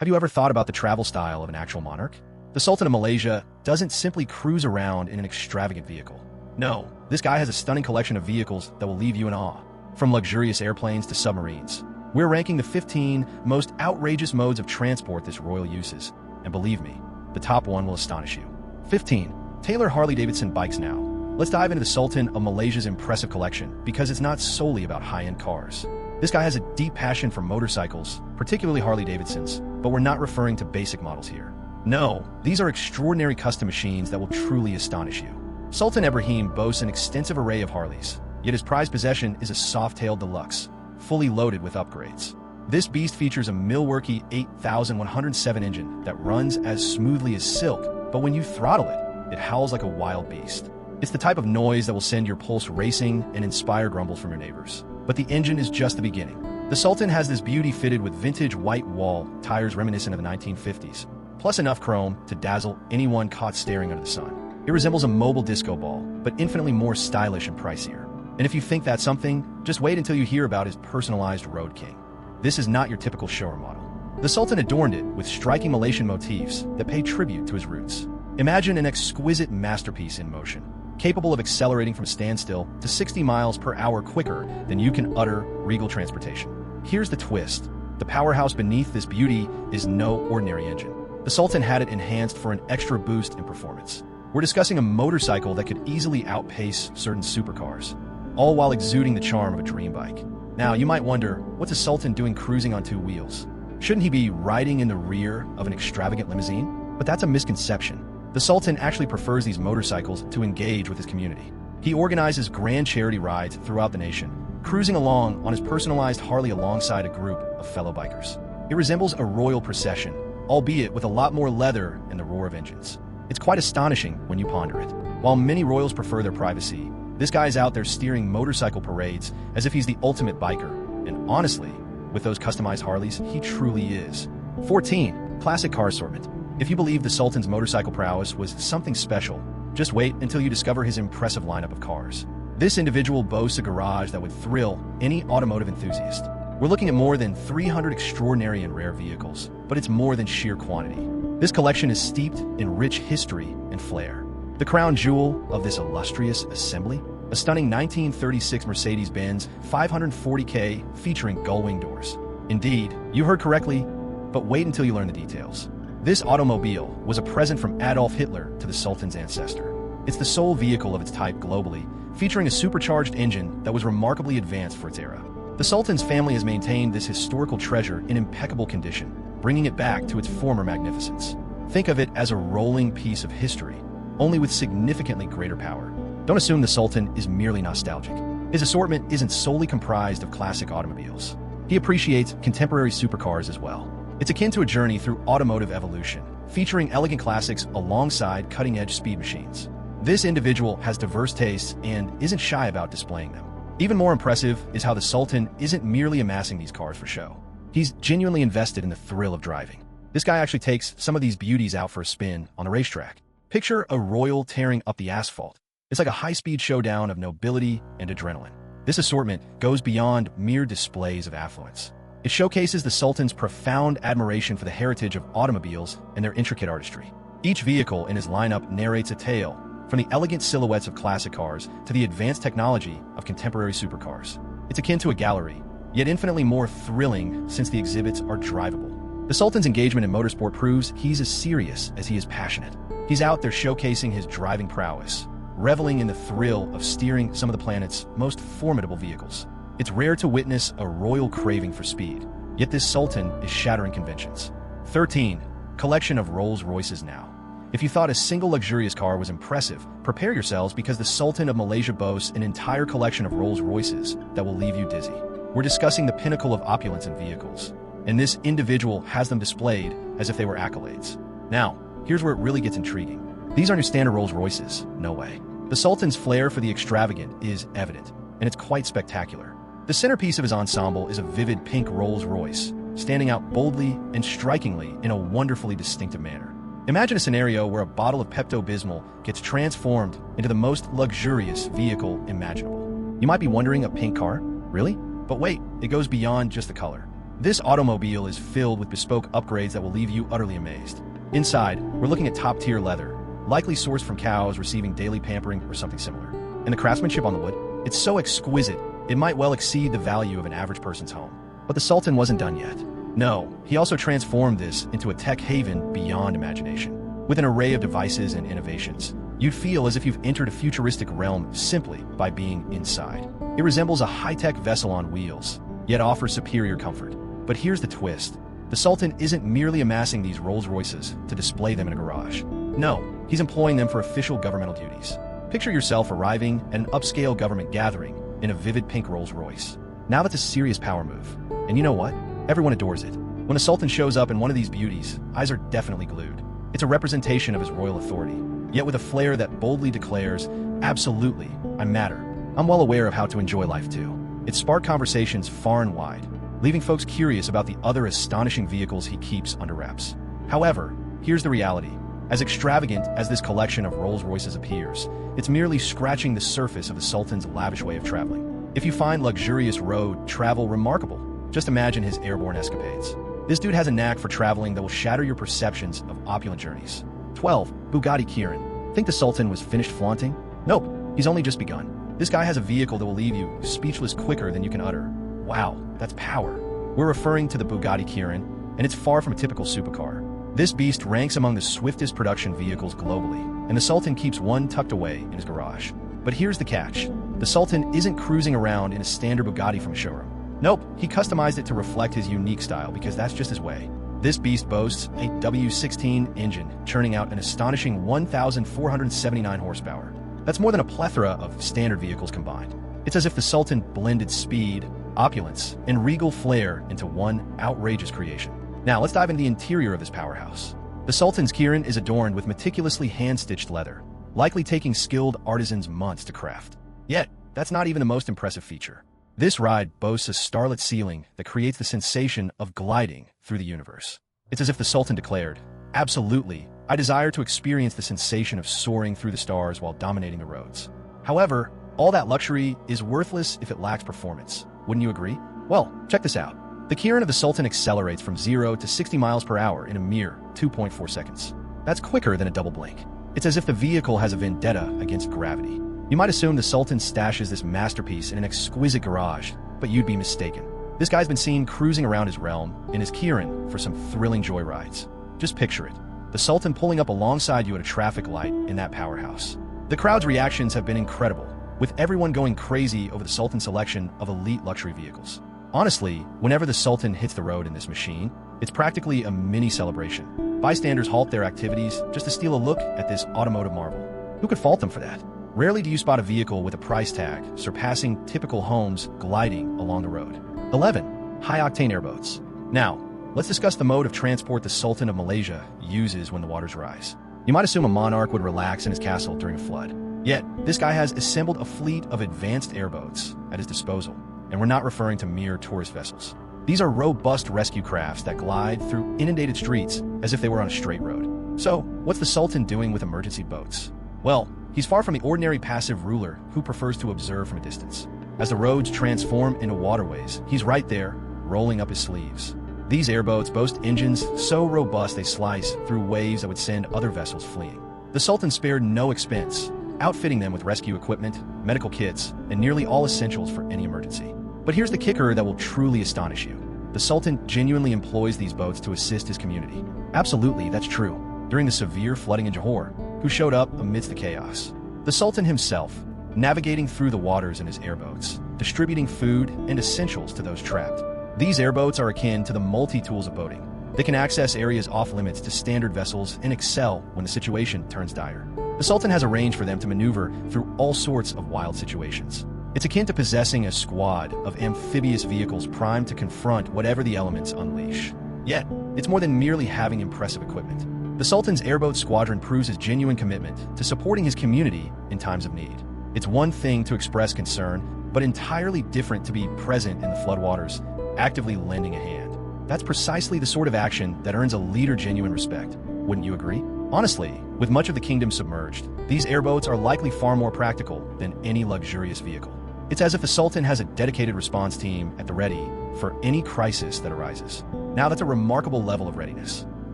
Have you ever thought about the travel style of an actual monarch? The Sultan of Malaysia doesn't simply cruise around in an extravagant vehicle. No, this guy has a stunning collection of vehicles that will leave you in awe. From luxurious airplanes to submarines, we're ranking the 15 most outrageous modes of transport this royal uses. And believe me, the top one will astonish you. 15. Taylor Harley-Davidson bikes now. Let's dive into the Sultan of Malaysia's impressive collection because it's not solely about high-end cars. This guy has a deep passion for motorcycles, particularly Harley-Davidsons, but we're not referring to basic models here. No, these are extraordinary custom machines that will truly astonish you. Sultan Ibrahim boasts an extensive array of Harleys, yet his prized possession is a soft-tailed deluxe, fully loaded with upgrades. This beast features a Milwaukee 8107 engine that runs as smoothly as silk, but when you throttle it, it howls like a wild beast. It's the type of noise that will send your pulse racing and inspire grumbles from your neighbors. But the engine is just the beginning. The Sultan has this beauty fitted with vintage white wall tires reminiscent of the 1950s, plus enough chrome to dazzle anyone caught staring under the sun. It resembles a mobile disco ball, but infinitely more stylish and pricier. And if you think that's something, just wait until you hear about his personalized Road King. This is not your typical showroom model. The Sultan adorned it with striking Malaysian motifs that pay tribute to his roots. Imagine an exquisite masterpiece in motion, capable of accelerating from standstill to 60 miles per hour quicker than you can utter regal transportation. Here's the twist. The powerhouse beneath this beauty is no ordinary engine. The Sultan had it enhanced for an extra boost in performance. We're discussing a motorcycle that could easily outpace certain supercars, all while exuding the charm of a dream bike. Now, you might wonder, what's a Sultan doing cruising on two wheels? Shouldn't he be riding in the rear of an extravagant limousine? But that's a misconception. The Sultan actually prefers these motorcycles to engage with his community. He organizes grand charity rides throughout the nation, cruising along on his personalized Harley alongside a group of fellow bikers. It resembles a royal procession, albeit with a lot more leather and the roar of engines. It's quite astonishing when you ponder it. While many royals prefer their privacy, this guy's out there steering motorcycle parades as if he's the ultimate biker. And honestly, with those customized Harleys, he truly is. 14. Classic car assortment. If you believe the Sultan's motorcycle prowess was something special, just wait until you discover his impressive lineup of cars. This individual boasts a garage that would thrill any automotive enthusiast. We're looking at more than 300 extraordinary and rare vehicles, but it's more than sheer quantity. This collection is steeped in rich history and flair. The crown jewel of this illustrious assembly, a stunning 1936 Mercedes-Benz 540K featuring gull-wing doors. Indeed, you heard correctly, but wait until you learn the details. This automobile was a present from Adolf Hitler to the Sultan's ancestor. It's the sole vehicle of its type globally, featuring a supercharged engine that was remarkably advanced for its era. The Sultan's family has maintained this historical treasure in impeccable condition, bringing it back to its former magnificence. Think of it as a rolling piece of history, only with significantly greater power. Don't assume the Sultan is merely nostalgic. His assortment isn't solely comprised of classic automobiles. He appreciates contemporary supercars as well. It's akin to a journey through automotive evolution, featuring elegant classics alongside cutting-edge speed machines. This individual has diverse tastes and isn't shy about displaying them. Even more impressive is how the Sultan isn't merely amassing these cars for show. He's genuinely invested in the thrill of driving. This guy actually takes some of these beauties out for a spin on the racetrack. Picture a royal tearing up the asphalt. It's like a high-speed showdown of nobility and adrenaline. This assortment goes beyond mere displays of affluence. It showcases the Sultan's profound admiration for the heritage of automobiles and their intricate artistry. Each vehicle in his lineup narrates a tale, from the elegant silhouettes of classic cars to the advanced technology of contemporary supercars. It's akin to a gallery, yet infinitely more thrilling since the exhibits are drivable. The Sultan's engagement in motorsport proves he's as serious as he is passionate. He's out there showcasing his driving prowess, reveling in the thrill of steering some of the planet's most formidable vehicles. It's rare to witness a royal craving for speed, yet this Sultan is shattering conventions. 13. Collection of Rolls-Royces now. If you thought a single luxurious car was impressive, prepare yourselves because the Sultan of Malaysia boasts an entire collection of Rolls-Royces that will leave you dizzy. We're discussing the pinnacle of opulence in vehicles, and this individual has them displayed as if they were accolades. Now, here's where it really gets intriguing. These aren't your standard Rolls-Royces, no way. The Sultan's flair for the extravagant is evident, and it's quite spectacular. The centerpiece of his ensemble is a vivid pink Rolls-Royce, standing out boldly and strikingly in a wonderfully distinctive manner. Imagine a scenario where a bottle of Pepto-Bismol gets transformed into the most luxurious vehicle imaginable. You might be wondering, a pink car? Really? But wait, it goes beyond just the color. This automobile is filled with bespoke upgrades that will leave you utterly amazed. Inside, we're looking at top-tier leather, likely sourced from cows receiving daily pampering or something similar. And the craftsmanship on the wood, it's so exquisite, it might well exceed the value of an average person's home. But the Sultan wasn't done yet. No, he also transformed this into a tech haven beyond imagination. With an array of devices and innovations, you'd feel as if you've entered a futuristic realm simply by being inside. It resembles a high-tech vessel on wheels, yet offers superior comfort. But here's the twist. The Sultan isn't merely amassing these Rolls-Royces to display them in a garage. No, he's employing them for official governmental duties. Picture yourself arriving at an upscale government gathering in a vivid pink Rolls-Royce. Now that's a serious power move. And you know what? Everyone adores it. When a Sultan shows up in one of these beauties, eyes are definitely glued. It's a representation of his royal authority, yet with a flair that boldly declares, absolutely, I matter. I'm well aware of how to enjoy life too. It sparked conversations far and wide, leaving folks curious about the other astonishing vehicles he keeps under wraps. However, here's the reality. As extravagant as this collection of Rolls-Royces appears, it's merely scratching the surface of the Sultan's lavish way of traveling. If you find luxurious road travel remarkable, just imagine his airborne escapades. This dude has a knack for traveling that will shatter your perceptions of opulent journeys. 12. Bugatti Chiron. Think the Sultan was finished flaunting? Nope, he's only just begun. This guy has a vehicle that will leave you speechless quicker than you can utter. Wow, that's power. We're referring to the Bugatti Chiron, and it's far from a typical supercar. This beast ranks among the swiftest production vehicles globally, and the Sultan keeps one tucked away in his garage. But here's the catch. The Sultan isn't cruising around in a standard Bugatti from a showroom. Nope, he customized it to reflect his unique style because that's just his way. This beast boasts a W16 engine, churning out an astonishing 1,479 horsepower. That's more than a plethora of standard vehicles combined. It's as if the Sultan blended speed, opulence, and regal flair into one outrageous creation. Now let's dive into the interior of this powerhouse. The Sultan's Chiron is adorned with meticulously hand-stitched leather, likely taking skilled artisans months to craft. Yet, that's not even the most impressive feature. This ride boasts a starlit ceiling that creates the sensation of gliding through the universe. It's as if the Sultan declared, absolutely, I desire to experience the sensation of soaring through the stars while dominating the roads. However, all that luxury is worthless if it lacks performance. Wouldn't you agree? Well, check this out. The Chiron of the Sultan accelerates from 0 to 60 miles per hour in a mere 2.4 seconds. That's quicker than a double blink. It's as if the vehicle has a vendetta against gravity. You might assume the Sultan stashes this masterpiece in an exquisite garage, but you'd be mistaken. This guy's been seen cruising around his realm in his Chiron for some thrilling joyrides. Just picture it. The Sultan pulling up alongside you at a traffic light in that powerhouse. The crowd's reactions have been incredible, with everyone going crazy over the Sultan's selection of elite luxury vehicles. Honestly, whenever the Sultan hits the road in this machine, it's practically a mini celebration. Bystanders halt their activities just to steal a look at this automotive marvel. Who could fault them for that? Rarely do you spot a vehicle with a price tag surpassing typical homes gliding along the road. 11. High-octane airboats. Now, let's discuss the mode of transport the Sultan of Malaysia uses when the waters rise. You might assume a monarch would relax in his castle during a flood. Yet, this guy has assembled a fleet of advanced airboats at his disposal, and we're not referring to mere tourist vessels. These are robust rescue crafts that glide through inundated streets as if they were on a straight road. So, what's the Sultan doing with emergency boats? Well, he's far from the ordinary passive ruler who prefers to observe from a distance. As the roads transform into waterways, he's right there, rolling up his sleeves. These airboats boast engines so robust they slice through waves that would send other vessels fleeing. The Sultan spared no expense, outfitting them with rescue equipment, medical kits, and nearly all essentials for any emergency. But here's the kicker that will truly astonish you. The Sultan genuinely employs these boats to assist his community. Absolutely, that's true. During the severe flooding in Johor, who showed up amidst the chaos. The Sultan himself, navigating through the waters in his airboats, distributing food and essentials to those trapped. These airboats are akin to the multi-tools of boating. They can access areas off-limits to standard vessels and excel when the situation turns dire. The Sultan has arranged for them to maneuver through all sorts of wild situations. It's akin to possessing a squad of amphibious vehicles primed to confront whatever the elements unleash. Yet, it's more than merely having impressive equipment. The Sultan's airboat squadron proves his genuine commitment to supporting his community in times of need. It's one thing to express concern, but entirely different to be present in the floodwaters, actively lending a hand. That's precisely the sort of action that earns a leader genuine respect. Wouldn't you agree? Honestly, with much of the kingdom submerged, these airboats are likely far more practical than any luxurious vehicle. It's as if the Sultan has a dedicated response team at the ready for any crisis that arises. Now that's a remarkable level of readiness.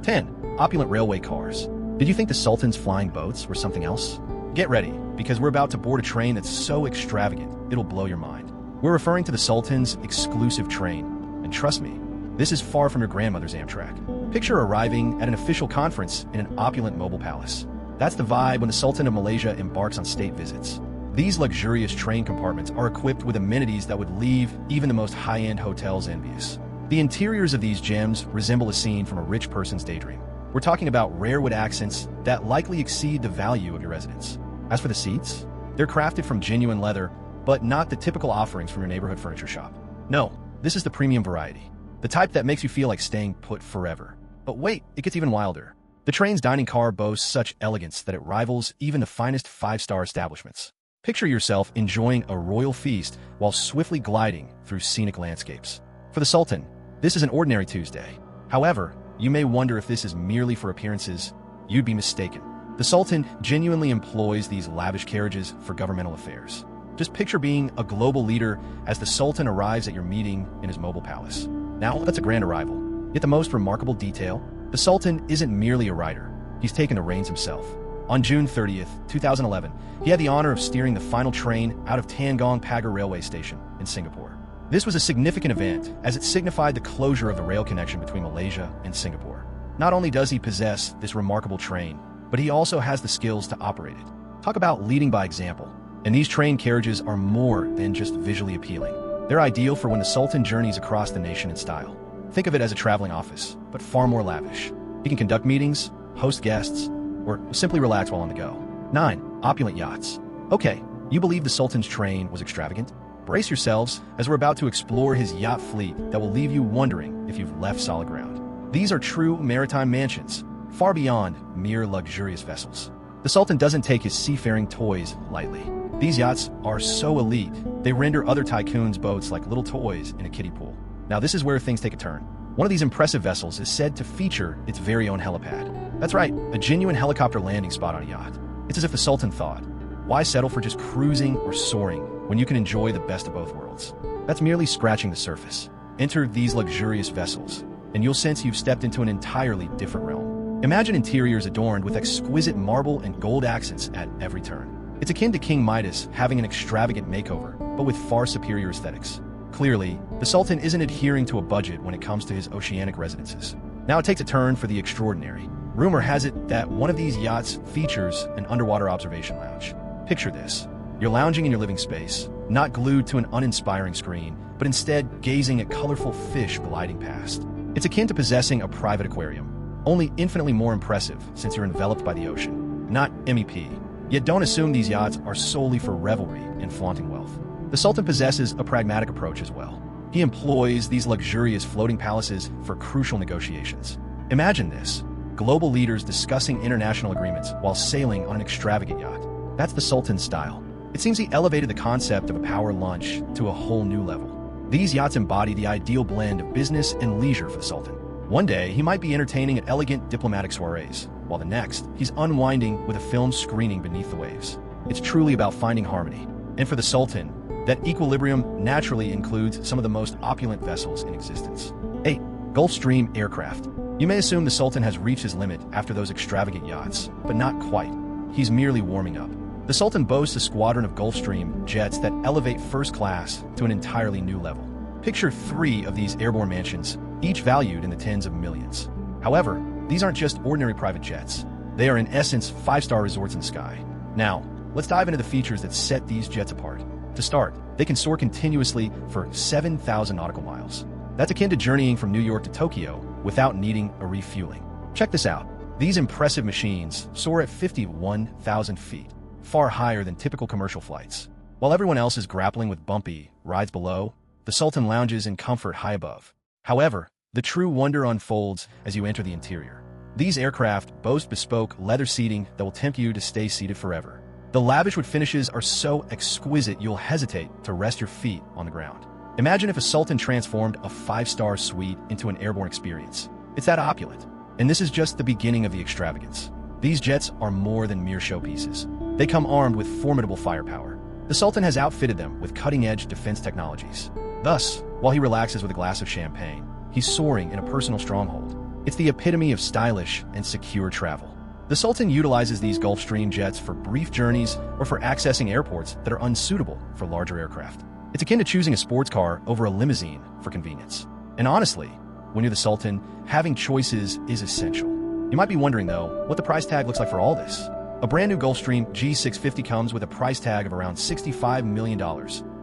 10. Opulent railway cars. Did you think the Sultan's flying boats were something else? Get ready, because we're about to board a train that's so extravagant, it'll blow your mind. We're referring to the Sultan's exclusive train, and trust me, this is far from your grandmother's Amtrak. Picture arriving at an official conference in an opulent mobile palace. That's the vibe when the Sultan of Malaysia embarks on state visits. These luxurious train compartments are equipped with amenities that would leave even the most high-end hotels envious. The interiors of these gems resemble a scene from a rich person's daydream. We're talking about rare wood accents that likely exceed the value of your residence. As for the seats, they're crafted from genuine leather, but not the typical offerings from your neighborhood furniture shop. No, this is the premium variety, the type that makes you feel like staying put forever. But wait, it gets even wilder. The train's dining car boasts such elegance that it rivals even the finest five-star establishments. Picture yourself enjoying a royal feast while swiftly gliding through scenic landscapes. For the Sultan, this is an ordinary Tuesday. However, you may wonder if this is merely for appearances. You'd be mistaken. The Sultan genuinely employs these lavish carriages for governmental affairs. Just picture being a global leader as the Sultan arrives at your meeting in his mobile palace. Now, that's a grand arrival. Yet the most remarkable detail, the Sultan isn't merely a rider. He's taken the reins himself. On June 30th, 2011, he had the honor of steering the final train out of Tangong Pagar railway station in Singapore. This was a significant event as it signified the closure of the rail connection between Malaysia and Singapore. Not only does he possess this remarkable train, but he also has the skills to operate it. Talk about leading by example. And these train carriages are more than just visually appealing. They're ideal for when the Sultan journeys across the nation in style. Think of it as a traveling office, but far more lavish. He can conduct meetings, host guests, or simply relax while on the go. 9. Opulent yachts. Okay, you believe the Sultan's train was extravagant? Brace yourselves, as we're about to explore his yacht fleet that will leave you wondering if you've left solid ground. These are true maritime mansions, far beyond mere luxurious vessels. The Sultan doesn't take his seafaring toys lightly. These yachts are so elite, they render other tycoons' boats like little toys in a kiddie pool. Now this is where things take a turn. One of these impressive vessels is said to feature its very own helipad. That's right, a genuine helicopter landing spot on a yacht. It's as if the Sultan thought, why settle for just cruising or soaring when you can enjoy the best of both worlds? That's merely scratching the surface. Enter these luxurious vessels, and you'll sense you've stepped into an entirely different realm. Imagine interiors adorned with exquisite marble and gold accents at every turn. It's akin to King Midas having an extravagant makeover, but with far superior aesthetics. Clearly, the Sultan isn't adhering to a budget when it comes to his oceanic residences. Now it takes a turn for the extraordinary. Rumor has it that one of these yachts features an underwater observation lounge. Picture this. You're lounging in your living space, not glued to an uninspiring screen, but instead gazing at colorful fish gliding past. It's akin to possessing a private aquarium, only infinitely more impressive since you're enveloped by the ocean, not MEP. Yet don't assume these yachts are solely for revelry and flaunting wealth. The Sultan possesses a pragmatic approach as well. He employs these luxurious floating palaces for crucial negotiations. Imagine this, global leaders discussing international agreements while sailing on an extravagant yacht. That's the Sultan's style. It seems he elevated the concept of a power lunch to a whole new level. These yachts embody the ideal blend of business and leisure for the Sultan. One day, he might be entertaining at elegant diplomatic soirees, while the next, he's unwinding with a film screening beneath the waves. It's truly about finding harmony. And for the Sultan, that equilibrium naturally includes some of the most opulent vessels in existence. 8. Gulfstream aircraft. You may assume the Sultan has reached his limit after those extravagant yachts, but not quite. He's merely warming up. The Sultan boasts a squadron of Gulfstream jets that elevate first class to an entirely new level. Picture 3 of these airborne mansions, each valued in the tens of millions. However, these aren't just ordinary private jets. They are in essence 5-star resorts in the sky. Now, let's dive into the features that set these jets apart. To start, they can soar continuously for 7,000 nautical miles. That's akin to journeying from New York to Tokyo without needing a refueling. Check this out. These impressive machines soar at 51,000 feet, far higher than typical commercial flights. While everyone else is grappling with bumpy rides below, the Sultan lounges in comfort high above. However, the true wonder unfolds as you enter the interior. These aircraft boast bespoke leather seating that will tempt you to stay seated forever. The lavish wood finishes are so exquisite you'll hesitate to rest your feet on the ground. Imagine if a Sultan transformed a 5-star suite into an airborne experience. It's that opulent. And this is just the beginning of the extravagance. These jets are more than mere showpieces. They come armed with formidable firepower. The Sultan has outfitted them with cutting-edge defense technologies. Thus, while he relaxes with a glass of champagne, he's soaring in a personal stronghold. It's the epitome of stylish and secure travel. The Sultan utilizes these Gulfstream jets for brief journeys or for accessing airports that are unsuitable for larger aircraft. It's akin to choosing a sports car over a limousine for convenience. And honestly, when you're the Sultan, having choices is essential. You might be wondering, though, what the price tag looks like for all this. A brand new Gulfstream G650 comes with a price tag of around $65 million,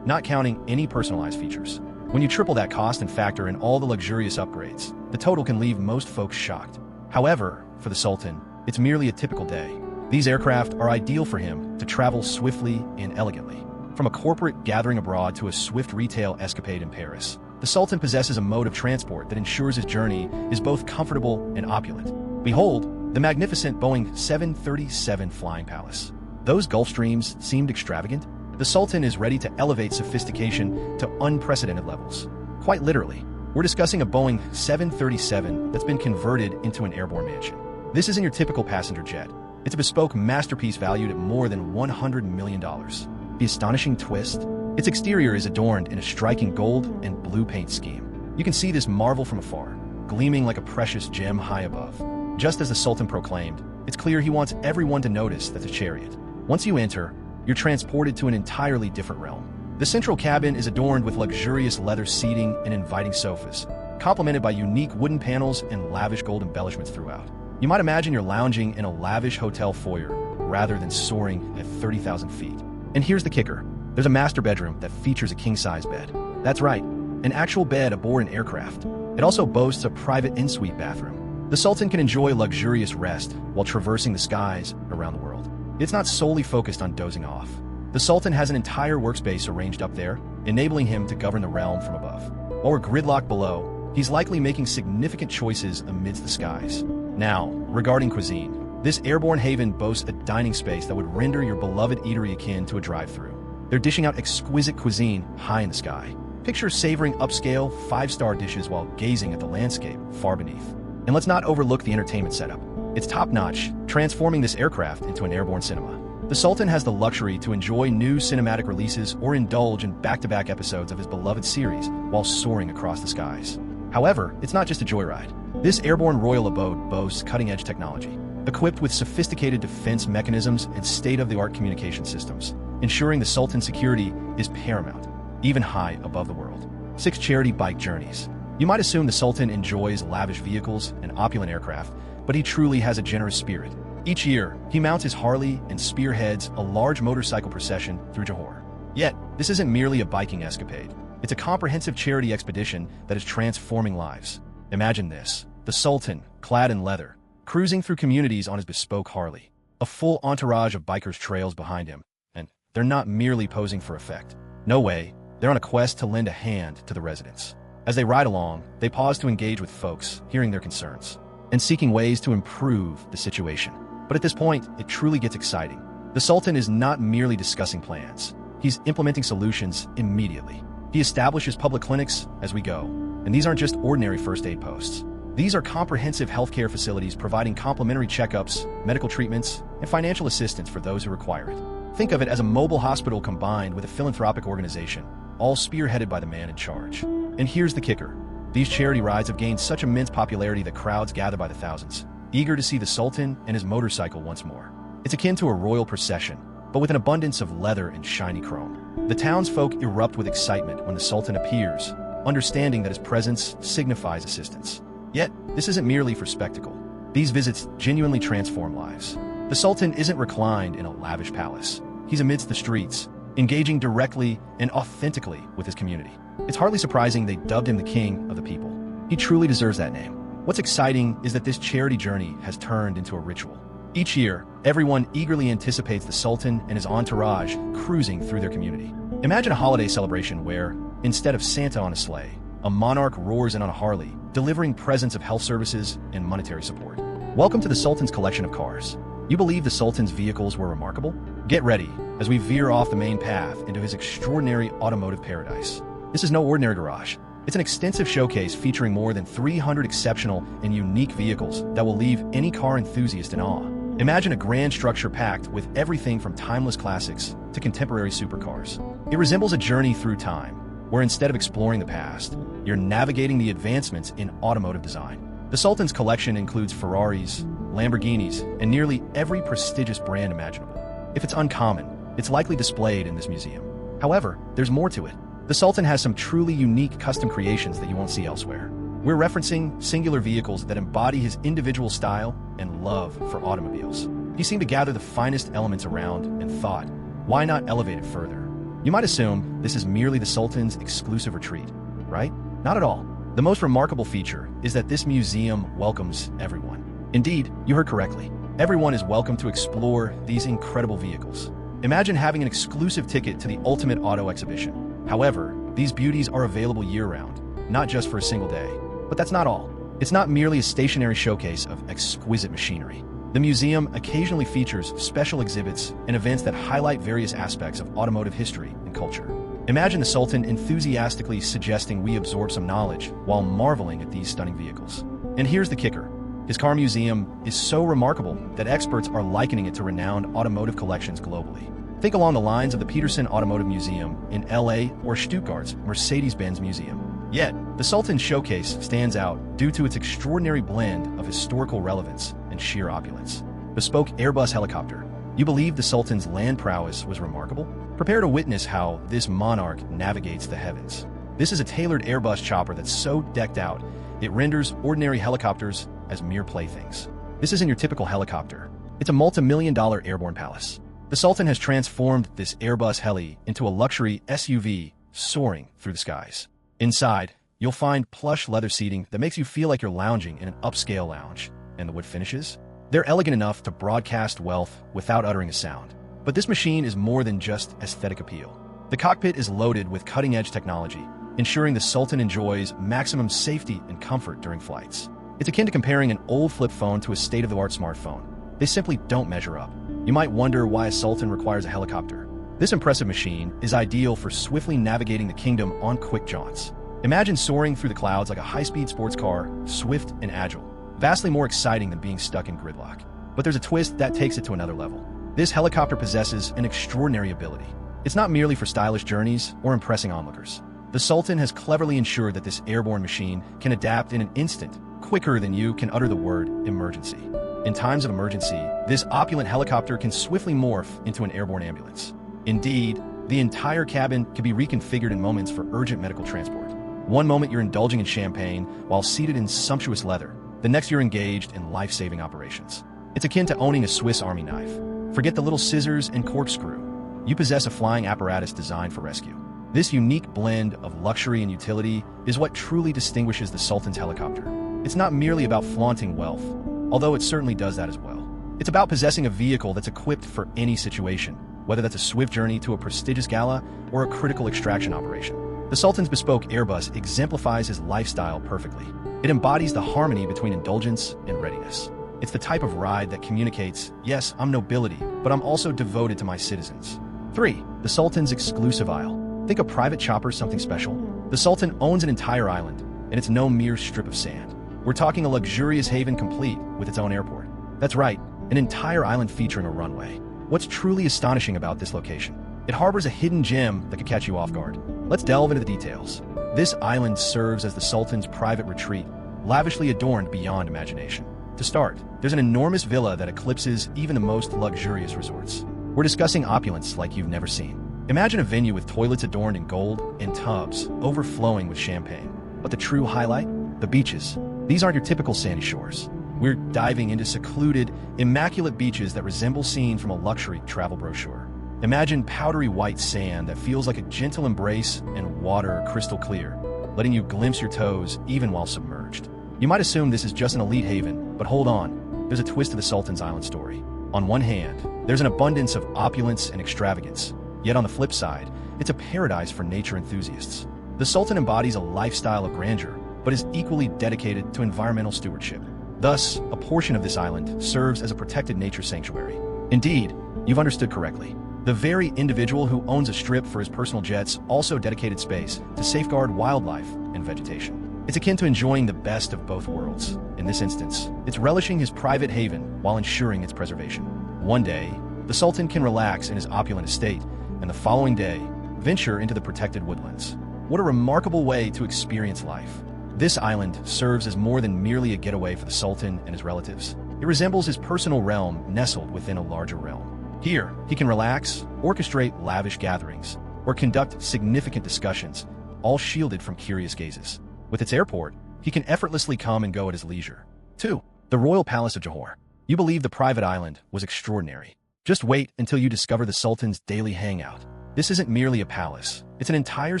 not counting any personalized features. When you triple that cost and factor in all the luxurious upgrades, the total can leave most folks shocked. However, for the Sultan, it's merely a typical day. These aircraft are ideal for him to travel swiftly and elegantly. From a corporate gathering abroad to a swift retail escapade in Paris, the Sultan possesses a mode of transport that ensures his journey is both comfortable and opulent. Behold, the magnificent Boeing 737 Flying Palace. Those Gulfstreams seemed extravagant. The Sultan is ready to elevate sophistication to unprecedented levels. Quite literally, we're discussing a Boeing 737 that's been converted into an airborne mansion. This isn't your typical passenger jet. It's a bespoke masterpiece valued at more than $100 million. The astonishing twist? Its exterior is adorned in a striking gold and blue paint scheme. You can see this marvel from afar, gleaming like a precious gem high above. Just as the Sultan proclaimed, it's clear he wants everyone to notice that the chariot. Once you enter, you're transported to an entirely different realm. The central cabin is adorned with luxurious leather seating and inviting sofas, complemented by unique wooden panels and lavish gold embellishments throughout. You might imagine you're lounging in a lavish hotel foyer rather than soaring at 30,000 feet. And here's the kicker. There's a master bedroom that features a king-size bed. That's right, an actual bed aboard an aircraft. It also boasts a private en-suite bathroom. The Sultan can enjoy luxurious rest while traversing the skies around the world. It's not solely focused on dozing off. The Sultan has an entire workspace arranged up there, enabling him to govern the realm from above. While we're gridlocked below, he's likely making significant choices amidst the skies. Now, regarding cuisine, this airborne haven boasts a dining space that would render your beloved eatery akin to a drive-thru. They're dishing out exquisite cuisine high in the sky. Picture savoring upscale, five-star dishes while gazing at the landscape far beneath. And let's not overlook the entertainment setup. It's top-notch, transforming this aircraft into an airborne cinema. The Sultan has the luxury to enjoy new cinematic releases or indulge in back-to-back episodes of his beloved series while soaring across the skies. However, it's not just a joyride. This airborne royal abode boasts cutting-edge technology, equipped with sophisticated defense mechanisms and state-of-the-art communication systems, ensuring the Sultan's security is paramount, even high above the world. 6 charity bike journeys. You might assume the Sultan enjoys lavish vehicles and opulent aircraft, but he truly has a generous spirit. Each year, he mounts his Harley and spearheads a large motorcycle procession through Johor. Yet, this isn't merely a biking escapade. It's a comprehensive charity expedition that is transforming lives. Imagine this, the Sultan, clad in leather, cruising through communities on his bespoke Harley. A full entourage of bikers trails behind him, and they're not merely posing for effect. No way, they're on a quest to lend a hand to the residents. As they ride along, they pause to engage with folks, hearing their concerns, and seeking ways to improve the situation. But at this point, it truly gets exciting. The Sultan is not merely discussing plans. He's implementing solutions immediately. He establishes public clinics as we go, and these aren't just ordinary first aid posts. These are comprehensive healthcare facilities providing complimentary checkups, medical treatments, and financial assistance for those who require it. Think of it as a mobile hospital combined with a philanthropic organization, all spearheaded by the man in charge. And here's the kicker. These charity rides have gained such immense popularity that crowds gather by the thousands, eager to see the Sultan and his motorcycle once more. It's akin to a royal procession, but with an abundance of leather and shiny chrome. The townsfolk erupt with excitement when the Sultan appears, understanding that his presence signifies assistance. Yet, this isn't merely for spectacle. These visits genuinely transform lives. The Sultan isn't reclined in a lavish palace. He's amidst the streets, engaging directly and authentically with his community. It's hardly surprising they dubbed him the king of the people. He truly deserves that name. What's exciting is that this charity journey has turned into a ritual. Each year, everyone eagerly anticipates the Sultan and his entourage cruising through their community. Imagine a holiday celebration where, instead of Santa on a sleigh, a monarch roars in on a Harley, delivering presents of health services and monetary support. Welcome to the Sultan's collection of cars. You believe the Sultan's vehicles were remarkable? Get ready as we veer off the main path into his extraordinary automotive paradise. This is no ordinary garage. It's an extensive showcase featuring more than 300 exceptional and unique vehicles that will leave any car enthusiast in awe. Imagine a grand structure packed with everything from timeless classics to contemporary supercars. It resembles a journey through time, where instead of exploring the past, you're navigating the advancements in automotive design. The Sultan's collection includes Ferraris, Lamborghinis, and nearly every prestigious brand imaginable. If it's uncommon, it's likely displayed in this museum. However, there's more to it. The Sultan has some truly unique custom creations that you won't see elsewhere. We're referencing singular vehicles that embody his individual style and love for automobiles. He seemed to gather the finest elements around and thought, why not elevate it further? You might assume this is merely the Sultan's exclusive retreat, right? Not at all. The most remarkable feature is that this museum welcomes everyone. Indeed, you heard correctly. Everyone is welcome to explore these incredible vehicles. Imagine having an exclusive ticket to the ultimate auto exhibition. However, these beauties are available year-round, not just for a single day. But that's not all. It's not merely a stationary showcase of exquisite machinery. The museum occasionally features special exhibits and events that highlight various aspects of automotive history and culture. Imagine the Sultan enthusiastically suggesting we absorb some knowledge while marveling at these stunning vehicles. And here's the kicker. His car museum is so remarkable that experts are likening it to renowned automotive collections globally. Think along the lines of the Peterson Automotive Museum in LA or Stuttgart's Mercedes-Benz Museum. Yet, the Sultan's showcase stands out due to its extraordinary blend of historical relevance and sheer opulence. Bespoke Airbus helicopter. You believe the Sultan's land prowess was remarkable? Prepare to witness how this monarch navigates the heavens. This is a tailored Airbus chopper that's so decked out, it renders ordinary helicopters as mere playthings. This isn't your typical helicopter. It's a multi-million-dollar airborne palace. The Sultan has transformed this Airbus heli into a luxury SUV soaring through the skies. Inside, you'll find plush leather seating that makes you feel like you're lounging in an upscale lounge. And the wood finishes? They're elegant enough to broadcast wealth without uttering a sound. But this machine is more than just aesthetic appeal. The cockpit is loaded with cutting-edge technology, ensuring the Sultan enjoys maximum safety and comfort during flights. It's akin to comparing an old flip phone to a state-of-the-art smartphone. They simply don't measure up. You might wonder why a Sultan requires a helicopter. This impressive machine is ideal for swiftly navigating the kingdom on quick jaunts. Imagine soaring through the clouds like a high-speed sports car, swift and agile, vastly more exciting than being stuck in gridlock. But there's a twist that takes it to another level. This helicopter possesses an extraordinary ability. It's not merely for stylish journeys or impressing onlookers. The Sultan has cleverly ensured that this airborne machine can adapt in an instant, quicker than you can utter the word emergency. In times of emergency, this opulent helicopter can swiftly morph into an airborne ambulance. Indeed, the entire cabin can be reconfigured in moments for urgent medical transport. One moment you're indulging in champagne while seated in sumptuous leather. The next you're engaged in life-saving operations. It's akin to owning a Swiss Army knife. Forget the little scissors and corkscrew. You possess a flying apparatus designed for rescue. This unique blend of luxury and utility is what truly distinguishes the Sultan's helicopter. It's not merely about flaunting wealth, although it certainly does that as well. It's about possessing a vehicle that's equipped for any situation, whether that's a swift journey to a prestigious gala or a critical extraction operation. The Sultan's bespoke Airbus exemplifies his lifestyle perfectly. It embodies the harmony between indulgence and readiness. It's the type of ride that communicates, yes, I'm nobility, but I'm also devoted to my citizens. 3. The Sultan's exclusive isle. Think a private chopper something special? The Sultan owns an entire island, and it's no mere strip of sand. We're talking a luxurious haven complete with its own airport. That's right, an entire island featuring a runway. What's truly astonishing about this location? It harbors a hidden gem that could catch you off guard. Let's delve into the details. This island serves as the Sultan's private retreat, lavishly adorned beyond imagination. To start, there's an enormous villa that eclipses even the most luxurious resorts. We're discussing opulence like you've never seen. Imagine a venue with toilets adorned in gold and tubs overflowing with champagne. But the true highlight? The beaches. These aren't your typical sandy shores. We're diving into secluded, immaculate beaches that resemble scenes from a luxury travel brochure. Imagine powdery white sand that feels like a gentle embrace and water crystal clear, letting you glimpse your toes even while submerged. You might assume this is just an elite haven, but hold on. There's a twist to the Sultan's island story. On one hand, there's an abundance of opulence and extravagance. Yet on the flip side, it's a paradise for nature enthusiasts. The Sultan embodies a lifestyle of grandeur, but is equally dedicated to environmental stewardship. Thus, a portion of this island serves as a protected nature sanctuary. Indeed, you've understood correctly. The very individual who owns a strip for his personal jets also dedicated space to safeguard wildlife and vegetation. It's akin to enjoying the best of both worlds. In this instance, it's relishing his private haven while ensuring its preservation. One day, the Sultan can relax in his opulent estate, and the following day, venture into the protected woodlands. What a remarkable way to experience life. This island serves as more than merely a getaway for the Sultan and his relatives. It resembles his personal realm nestled within a larger realm. Here, he can relax, orchestrate lavish gatherings, or conduct significant discussions, all shielded from curious gazes. With its airport, he can effortlessly come and go at his leisure. 2. The Royal Palace of Johor. You believe the private island was extraordinary. Just wait until you discover the Sultan's daily hangout. This isn't merely a palace. It's an entire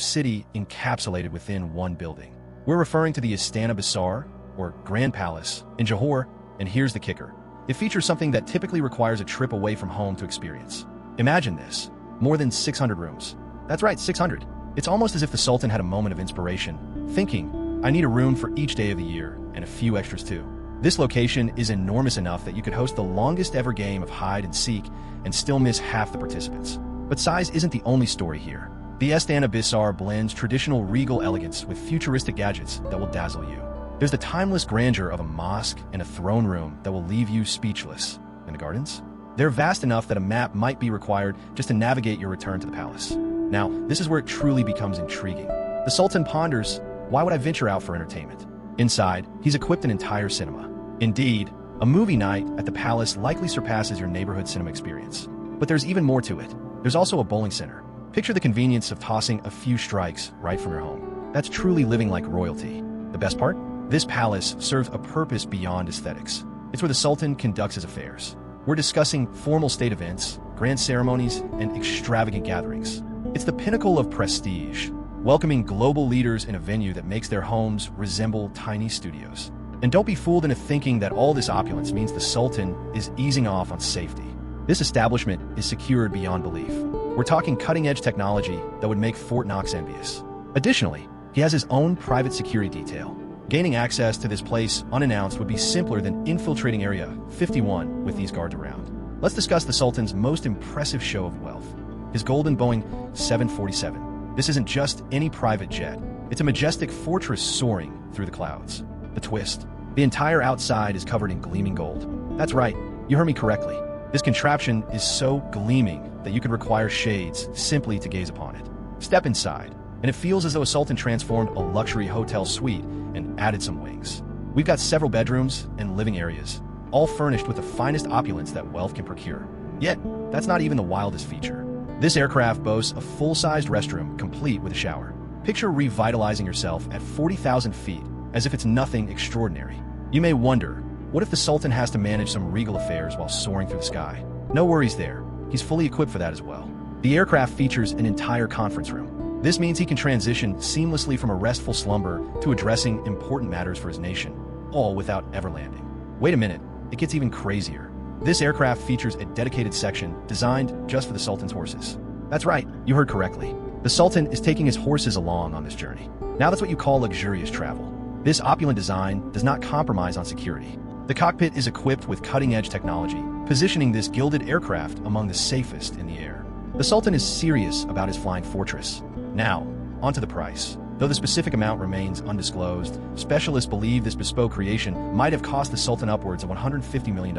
city encapsulated within one building. We're referring to the Istana Besar, or Grand Palace, in Johor, and here's the kicker. It features something that typically requires a trip away from home to experience. Imagine this. More than 600 rooms. That's right, 600. It's almost as if the Sultan had a moment of inspiration, thinking, I need a room for each day of the year, and a few extras too. This location is enormous enough that you could host the longest ever game of hide and seek and still miss half the participants. But size isn't the only story here. The Istana Besar blends traditional regal elegance with futuristic gadgets that will dazzle you. There's the timeless grandeur of a mosque and a throne room that will leave you speechless. And the gardens? They're vast enough that a map might be required just to navigate your return to the palace. Now, this is where it truly becomes intriguing. The Sultan ponders, why would I venture out for entertainment? Inside, he's equipped an entire cinema. Indeed, a movie night at the palace likely surpasses your neighborhood cinema experience. But there's even more to it. There's also a bowling center. Picture the convenience of tossing a few strikes right from your home. That's truly living like royalty. The best part? This palace serves a purpose beyond aesthetics. It's where the Sultan conducts his affairs. We're discussing formal state events, grand ceremonies, and extravagant gatherings. It's the pinnacle of prestige, welcoming global leaders in a venue that makes their homes resemble tiny studios. And don't be fooled into thinking that all this opulence means the Sultan is easing off on safety. This establishment is secured beyond belief. We're talking cutting-edge technology that would make Fort Knox envious. Additionally, he has his own private security detail. Gaining access to this place unannounced would be simpler than infiltrating Area 51 with these guards around. Let's discuss the Sultan's most impressive show of wealth, his golden Boeing 747. This isn't just any private jet. It's a majestic fortress soaring through the clouds. The twist: the entire outside is covered in gleaming gold. That's right, you heard me correctly. This contraption is so gleaming that you could require shades simply to gaze upon it. Step inside, and it feels as though a Sultan transformed a luxury hotel suite and added some wings. We've got several bedrooms and living areas, all furnished with the finest opulence that wealth can procure. Yet, that's not even the wildest feature. This aircraft boasts a full-sized restroom complete with a shower. Picture revitalizing yourself at 40,000 feet as if it's nothing extraordinary. You may wonder, what if the Sultan has to manage some regal affairs while soaring through the sky? No worries there. He's fully equipped for that as well. The aircraft features an entire conference room. This means he can transition seamlessly from a restful slumber to addressing important matters for his nation, all without ever landing. Wait a minute, it gets even crazier. This aircraft features a dedicated section designed just for the Sultan's horses. That's right, you heard correctly. The Sultan is taking his horses along on this journey. Now that's what you call luxurious travel. This opulent design does not compromise on security. The cockpit is equipped with cutting-edge technology, positioning this gilded aircraft among the safest in the air. The Sultan is serious about his flying fortress. Now, onto the price. Though the specific amount remains undisclosed, specialists believe this bespoke creation might have cost the Sultan upwards of $150 million.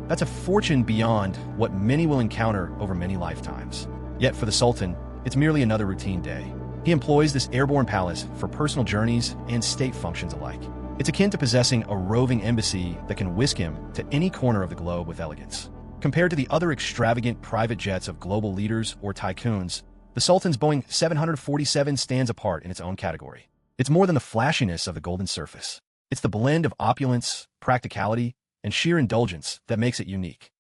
That's a fortune beyond what many will encounter over many lifetimes. Yet for the Sultan, it's merely another routine day. He employs this airborne palace for personal journeys and state functions alike. It's akin to possessing a roving embassy that can whisk him to any corner of the globe with elegance. Compared to the other extravagant private jets of global leaders or tycoons, the Sultan's Boeing 747 stands apart in its own category. It's more than the flashiness of the golden surface. It's the blend of opulence, practicality, and sheer indulgence that makes it unique.